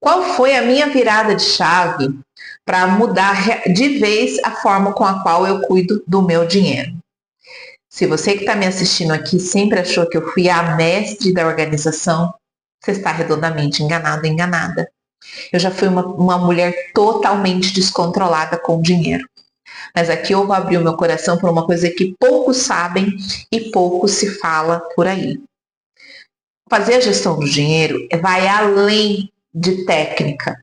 Qual foi a minha virada de chave para mudar de vez a forma com a qual eu cuido do meu dinheiro? Se você que está me assistindo aqui sempre achou que eu fui a mestre da organização, você está redondamente enganado, enganada. Eu já fui uma mulher totalmente descontrolada com o dinheiro. Mas aqui eu vou abrir o meu coração para uma coisa que poucos sabem e pouco se fala por aí. Fazer a gestão do dinheiro vai além de técnica.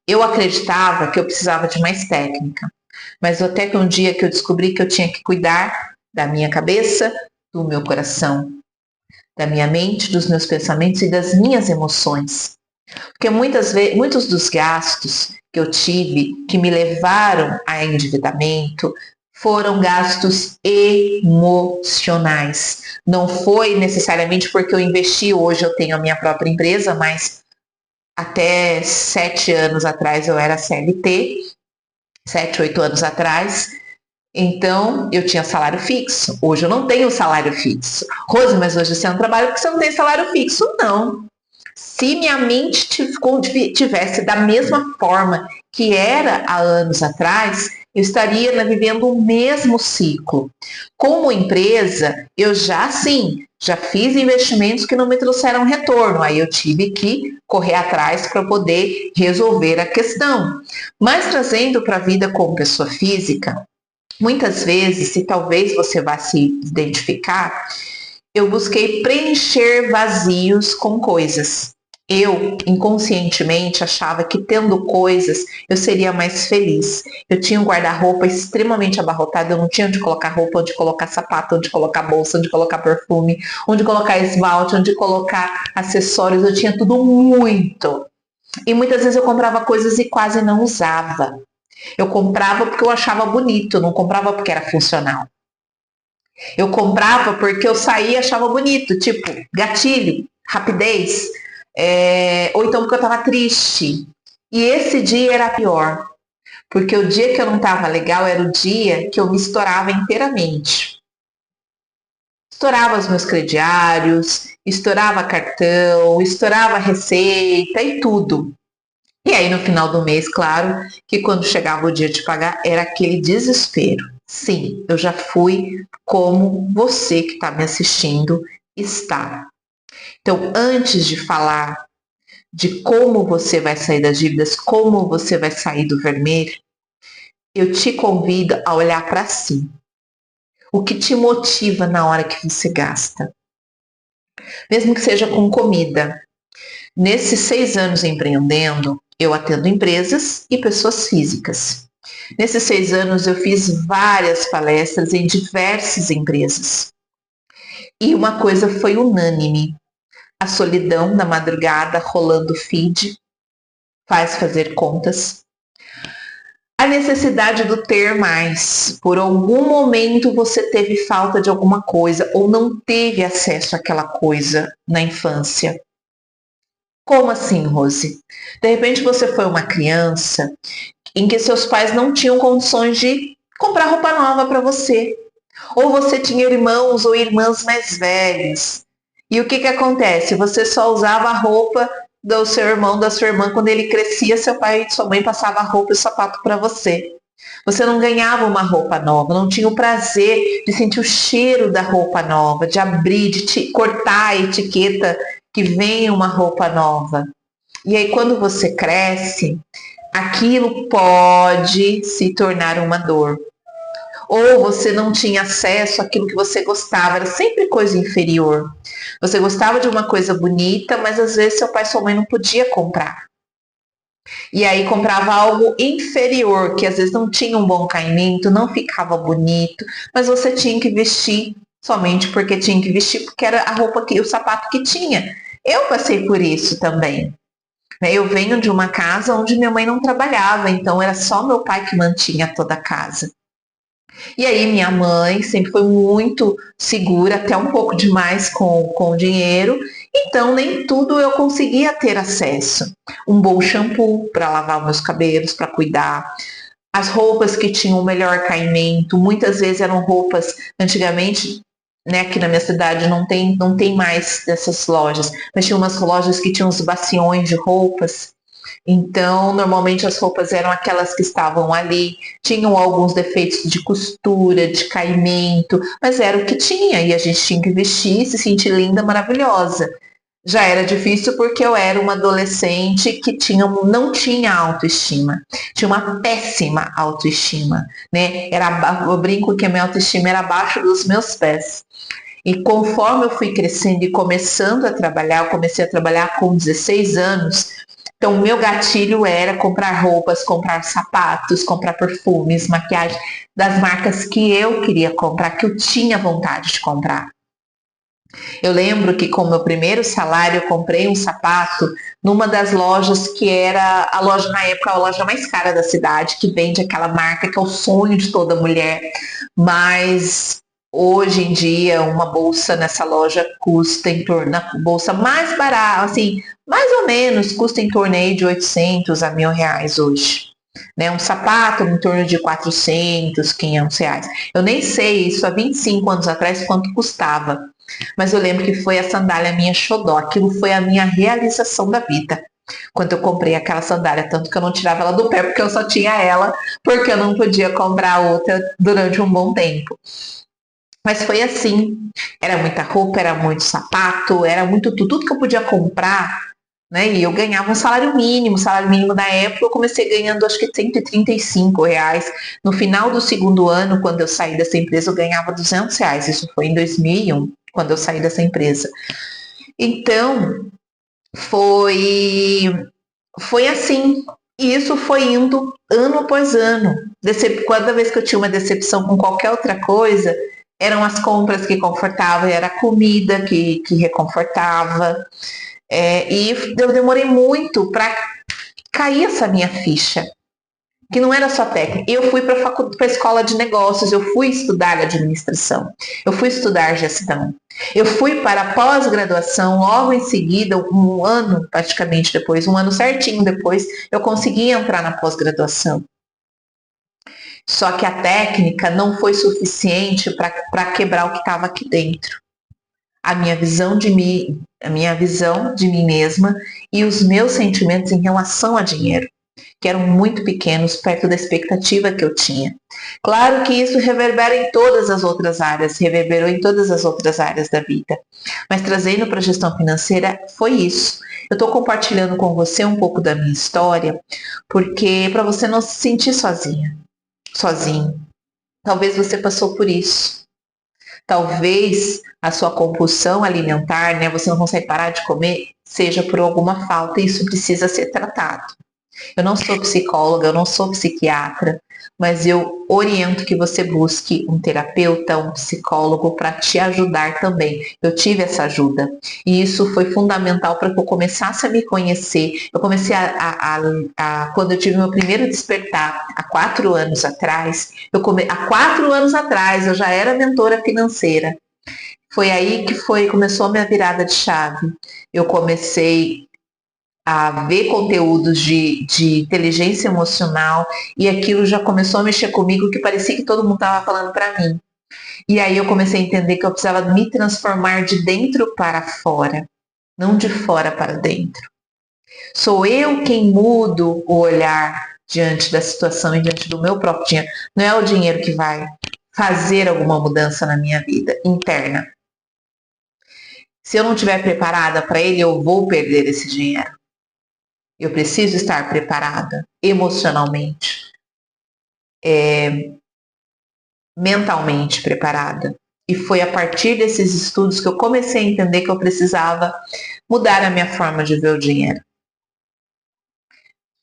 Eu acreditava que eu precisava de mais técnica, mas até que um dia que eu descobri que eu tinha que cuidar da minha cabeça, do meu coração, da minha mente, dos meus pensamentos e das minhas emoções. Porque muitos dos gastos que eu tive, que me levaram a endividamento, foram gastos emocionais. Não foi necessariamente porque eu investi, hoje eu tenho a minha própria empresa, mas até 7 anos atrás eu era CLT, 7, 8 anos atrás, então eu tinha salário fixo. Hoje eu não tenho salário fixo. Rose, mas hoje você não trabalha porque você não tem salário fixo? Não. Se minha mente tivesse da mesma forma que era há anos atrás, eu estaria vivendo o mesmo ciclo. Como empresa, eu já fiz investimentos que não me trouxeram retorno, aí eu tive que correr atrás para poder resolver a questão. Mas trazendo para a vida como pessoa física, muitas vezes, e talvez você vá se identificar, eu busquei preencher vazios com coisas. Eu, inconscientemente, achava que tendo coisas eu seria mais feliz. Eu tinha um guarda-roupa extremamente abarrotado, eu não tinha onde colocar roupa, onde colocar sapato, onde colocar bolsa, onde colocar perfume, onde colocar esmalte, onde colocar acessórios, eu tinha tudo muito. E muitas vezes eu comprava coisas e quase não usava. Eu comprava porque eu achava bonito, não comprava porque era funcional. Eu comprava porque eu saía e achava bonito, tipo, gatilho, rapidez, ou então porque eu estava triste. E esse dia era pior, porque o dia que eu não estava legal era o dia que eu me estourava inteiramente. Estourava os meus crediários, estourava cartão, estourava receita e tudo. E aí no final do mês, claro, que quando chegava o dia de pagar, era aquele desespero. Sim, eu já fui como você que está me assistindo está. Então, antes de falar de como você vai sair das dívidas, como você vai sair do vermelho, eu te convido a olhar para si. O que te motiva na hora que você gasta? Mesmo que seja com comida. Nesses 6 anos empreendendo, eu atendo empresas e pessoas físicas. Nesses 6 anos eu fiz várias palestras em diversas empresas. E uma coisa foi unânime. A solidão da madrugada rolando feed faz fazer contas. A necessidade do ter mais. Por algum momento você teve falta de alguma coisa ou não teve acesso àquela coisa na infância. Como assim, Rose? De repente você foi uma criança em que seus pais não tinham condições de comprar roupa nova para você. Ou você tinha irmãos ou irmãs mais velhos. E o que acontece? Você só usava a roupa do seu irmão, da sua irmã, quando ele crescia, seu pai e sua mãe passavam a roupa e o sapato para você. Você não ganhava uma roupa nova, não tinha o prazer de sentir o cheiro da roupa nova, de abrir, de cortar a etiqueta que vem uma roupa nova. E aí quando você cresce, aquilo pode se tornar uma dor. Ou você não tinha acesso àquilo que você gostava, era sempre coisa inferior. Você gostava de uma coisa bonita, mas às vezes seu pai e sua mãe não podia comprar. E aí comprava algo inferior, que às vezes não tinha um bom caimento, não ficava bonito, mas você tinha que vestir somente porque tinha que vestir, porque era a roupa que o sapato que tinha. Eu passei por isso também. Eu venho de uma casa onde minha mãe não trabalhava, então era só meu pai que mantinha toda a casa. E aí minha mãe sempre foi muito segura, até um pouco demais com o dinheiro, então nem tudo eu conseguia ter acesso. Um bom shampoo para lavar meus cabelos, para cuidar. As roupas que tinham o melhor caimento, muitas vezes eram roupas, antigamente né, aqui na minha cidade não tem mais dessas lojas, mas tinha umas lojas que tinham os baciões de roupas. Então, normalmente as roupas eram aquelas que estavam ali, tinham alguns defeitos de costura, de caimento, mas era o que tinha e a gente tinha que vestir, se sentir linda, maravilhosa. Já era difícil porque eu era uma adolescente que não tinha autoestima, tinha uma péssima autoestima, né? Eu brinco que a minha autoestima era abaixo dos meus pés. E conforme eu fui crescendo e começando a trabalhar, eu comecei a trabalhar com 16 anos, então o meu gatilho era comprar roupas, comprar sapatos, comprar perfumes, maquiagem das marcas que eu queria comprar, que eu tinha vontade de comprar. Eu lembro que com o meu primeiro salário eu comprei um sapato numa das lojas que era a loja, na época, a loja mais cara da cidade, que vende aquela marca que é o sonho de toda mulher. Mas hoje em dia uma bolsa nessa loja custa em torno, a bolsa mais barata, assim, mais ou menos, custa em torno aí de 800 a R$ 1.000 hoje. Né, um sapato em torno de 400, R$ 500. Eu nem sei isso há 25 anos atrás quanto custava. Mas eu lembro que foi a sandália minha xodó. Aquilo foi a minha realização da vida. Quando eu comprei aquela sandália, tanto que eu não tirava ela do pé, porque eu só tinha ela, porque eu não podia comprar outra durante um bom tempo. Mas foi assim. Era muita roupa, era muito sapato, era muito tudo que eu podia comprar, né? E eu ganhava um salário mínimo. O salário mínimo da época eu comecei ganhando acho que R$ 135. No final do segundo ano, quando eu saí dessa empresa, eu ganhava R$ 200. Isso foi em 2001, quando eu saí dessa empresa. Então, foi assim. E isso foi indo ano após ano. Cada vez que eu tinha uma decepção com qualquer outra coisa, eram as compras que confortavam, era a comida que reconfortava. E eu demorei muito para cair essa minha ficha, que não era só técnica. Eu fui para a escola de negócios, eu fui estudar administração, eu fui estudar gestão, eu fui para a pós-graduação, logo em seguida, um ano praticamente depois, um ano certinho depois, eu consegui entrar na pós-graduação. Só que a técnica não foi suficiente para quebrar o que estava aqui dentro. A minha visão de mim mesma e os meus sentimentos em relação a dinheiro, que eram muito pequenos perto da expectativa que eu tinha. Claro que isso reverbera em todas as outras áreas, reverberou em todas as outras áreas da vida. Mas trazendo para a gestão financeira, foi isso. Eu estou compartilhando com você um pouco da minha história, porque para você não se sentir sozinha, sozinho. Talvez você passou por isso. Talvez a sua compulsão alimentar, né, você não consegue parar de comer, seja por alguma falta e isso precisa ser tratado. Eu não sou psicóloga, eu não sou psiquiatra, mas eu oriento que você busque um terapeuta, um psicólogo para te ajudar também. Eu tive essa ajuda e isso foi fundamental para que eu começasse a me conhecer. Eu comecei quando eu tive meu primeiro despertar, há 4 anos atrás, há 4 anos atrás eu já era mentora financeira. Foi aí que começou a minha virada de chave. Eu comecei a ver conteúdos de inteligência emocional e aquilo já começou a mexer comigo, que parecia que todo mundo estava falando para mim. E aí eu comecei a entender que eu precisava me transformar de dentro para fora, não de fora para dentro. Sou eu quem mudo o olhar diante da situação e diante do meu próprio dinheiro. Não é o dinheiro que vai fazer alguma mudança na minha vida interna. Se eu não estiver preparada para ele, eu vou perder esse dinheiro. Eu preciso estar preparada emocionalmente, mentalmente preparada. E foi a partir desses estudos que eu comecei a entender que eu precisava mudar a minha forma de ver o dinheiro.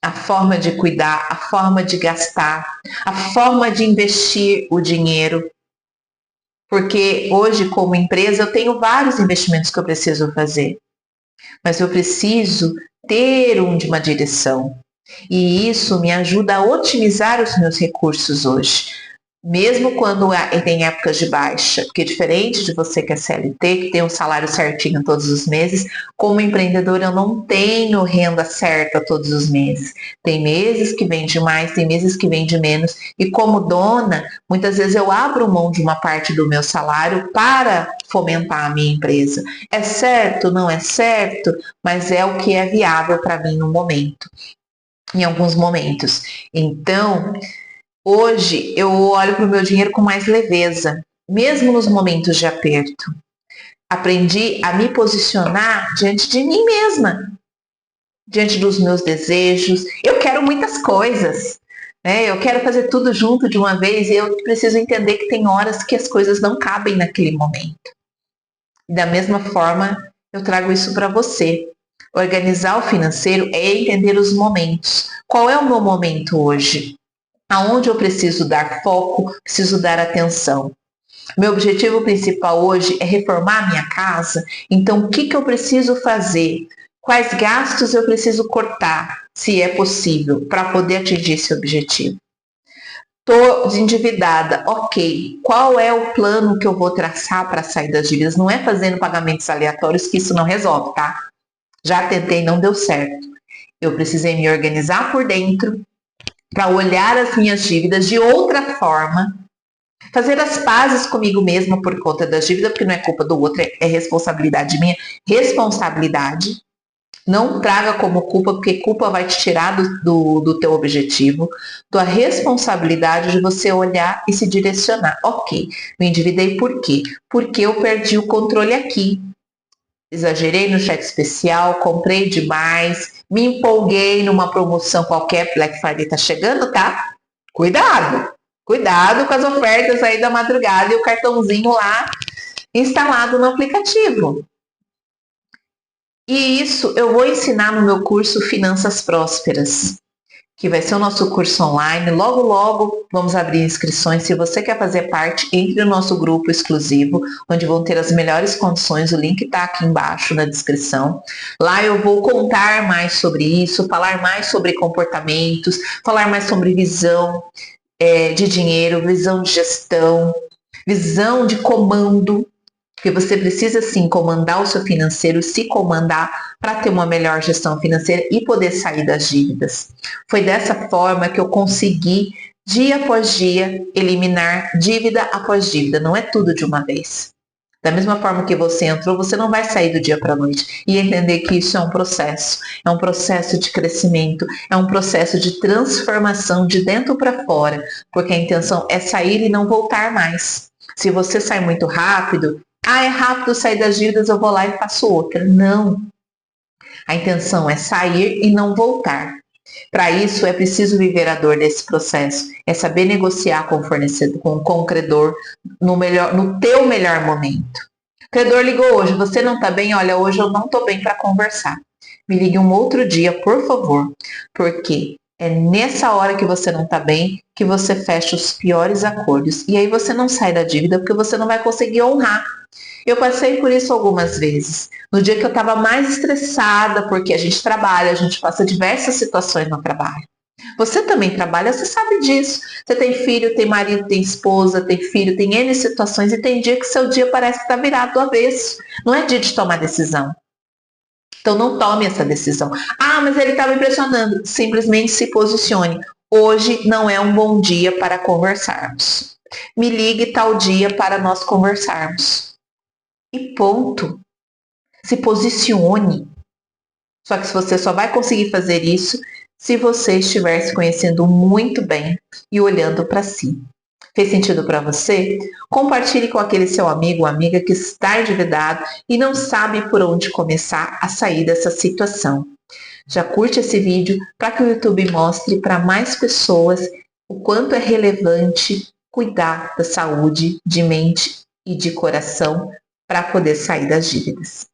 A forma de cuidar, a forma de gastar, a forma de investir o dinheiro. Porque hoje, como empresa, eu tenho vários investimentos que eu preciso fazer. Mas eu preciso ter uma direção. E isso me ajuda a otimizar os meus recursos hoje. Mesmo quando tem épocas de baixa, porque diferente de você que é CLT, que tem um salário certinho todos os meses, como empreendedor eu não tenho renda certa todos os meses. Tem meses que vende mais, tem meses que vende menos, e como dona, muitas vezes eu abro mão de uma parte do meu salário para fomentar a minha empresa. É certo? Não é certo? Mas é o que é viável para mim no momento, em alguns momentos. Então, hoje eu olho para o meu dinheiro com mais leveza, mesmo nos momentos de aperto. Aprendi a me posicionar diante de mim mesma, diante dos meus desejos. Eu quero muitas coisas, né? Eu quero fazer tudo junto de uma vez e eu preciso entender que tem horas que as coisas não cabem naquele momento. E da mesma forma, eu trago isso para você. Organizar o financeiro é entender os momentos. Qual é o meu momento hoje? Aonde eu preciso dar foco, preciso dar atenção. Meu objetivo principal hoje é reformar minha casa, então o que eu preciso fazer? Quais gastos eu preciso cortar, se é possível, para poder atingir esse objetivo? Estou endividada, ok. Qual é o plano que eu vou traçar para sair das dívidas? Não é fazendo pagamentos aleatórios que isso não resolve, tá? Já tentei, não deu certo. Eu precisei me organizar por dentro, para olhar as minhas dívidas de outra forma, fazer as pazes comigo mesma por conta das dívidas, porque não é culpa do outro, é responsabilidade minha, responsabilidade. Não traga como culpa, porque culpa vai te tirar do teu objetivo. Tua responsabilidade de você olhar e se direcionar. Ok, me endividei por quê? Porque eu perdi o controle aqui. Exagerei no cheque especial, comprei demais, me empolguei numa promoção qualquer, Black Friday tá chegando, tá? Cuidado! Cuidado com as ofertas aí da madrugada e o cartãozinho lá instalado no aplicativo. E isso eu vou ensinar no meu curso Finanças Prósperas, que vai ser o nosso curso online. Logo, logo vamos abrir inscrições. Se você quer fazer parte, entre no nosso grupo exclusivo, onde vão ter as melhores condições. O link está aqui embaixo na descrição. Lá eu vou contar mais sobre isso, falar mais sobre comportamentos, falar mais sobre visão de dinheiro, visão de gestão, visão de comando. Porque você precisa sim comandar o seu financeiro, se comandar para ter uma melhor gestão financeira e poder sair das dívidas. Foi dessa forma que eu consegui, dia após dia, eliminar dívida após dívida. Não é tudo de uma vez. Da mesma forma que você entrou, você não vai sair do dia para a noite. E entender que isso é um processo de crescimento, é um processo de transformação de dentro para fora, porque a intenção é sair e não voltar mais. Se você sai muito rápido, é rápido sair das dívidas, eu vou lá e faço outra. Não. A intenção é sair e não voltar. Para isso, é preciso viver a dor desse processo. É saber negociar com o fornecedor, com o credor, no teu melhor momento. O credor ligou hoje, você não está bem? Olha, hoje eu não estou bem para conversar. Me ligue um outro dia, por favor. Porque é nessa hora que você não está bem que você fecha os piores acordos. E aí você não sai da dívida porque você não vai conseguir honrar. Eu passei por isso algumas vezes. No dia que eu estava mais estressada, porque a gente trabalha, a gente passa diversas situações no trabalho. Você também trabalha, você sabe disso. Você tem filho, tem marido, tem esposa, tem filho, tem N situações e tem dia que seu dia parece que está virado do avesso. Não é dia de tomar decisão. Então não tome essa decisão. Mas ele estava me impressionando. Simplesmente se posicione. Hoje não é um bom dia para conversarmos. Me ligue tal dia para nós conversarmos. E ponto. Se posicione. Só que você só vai conseguir fazer isso se você estiver se conhecendo muito bem e olhando para si. Fez sentido para você? Compartilhe com aquele seu amigo ou amiga que está endividado e não sabe por onde começar a sair dessa situação. Já curte esse vídeo para que o YouTube mostre para mais pessoas o quanto é relevante cuidar da saúde de mente e de coração para poder sair das dívidas.